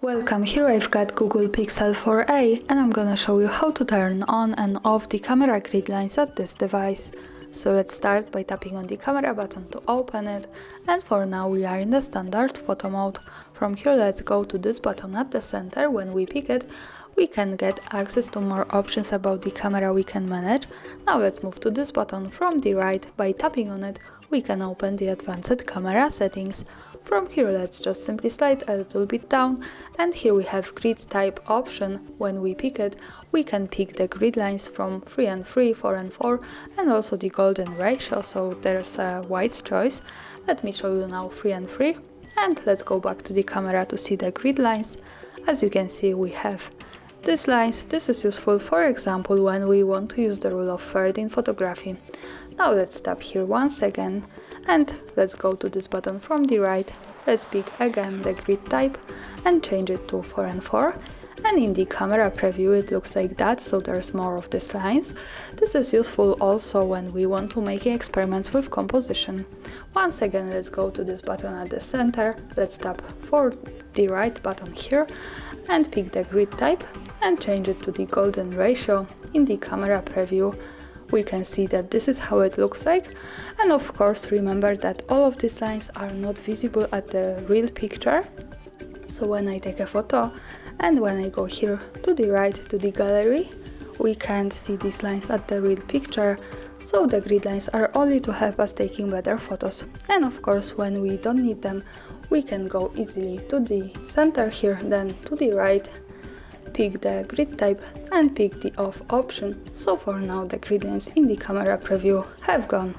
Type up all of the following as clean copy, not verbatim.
Welcome, here I've got Google Pixel 4a and I'm gonna show you how to turn on and off the camera grid lines at this device. So let's start by tapping on the camera button to open it, and for now we are in the standard photo mode. From here let's go to this button at the center. When we pick it, we can get access to more options about the camera we can manage. Now let's move to this button from the right. By tapping on it, we can open the advanced camera settings. From here let's just simply slide a little bit down, and here we have grid type option. When we pick it, we can pick the grid lines from 3 and 3, 4 and 4, and also the golden ratio, so there's a wide choice. Let me show you now 3 and 3, and let's go back to the camera to see the grid lines. As you can see, we have these lines. This is useful, for example, when we want to use the rule of thirds in photography. Now let's tap here once again, and let's go to this button from the right. Let's pick again the grid type and change it to 4 and 4. And in the camera preview it looks like that, so there's more of these lines. This is useful also when we want to make experiments with composition. Once again, let's go to this button at the center. Let's tap for the right button here and pick the grid type and change it to the golden ratio. In the camera preview we can see that this is how it looks like, and of course remember that all of these lines are not visible at the real picture. So when I take a photo and when I go here to the right to the gallery, we can't see these lines at the real picture, so the grid lines are only to help us taking better photos. And of course when we don't need them, we can go easily to the center here, then to the right, pick the grid type and pick the off option. So for now the grid lines in the camera preview have gone.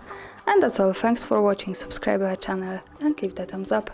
And that's all. Thanks for watching, subscribe our channel and leave the thumbs up.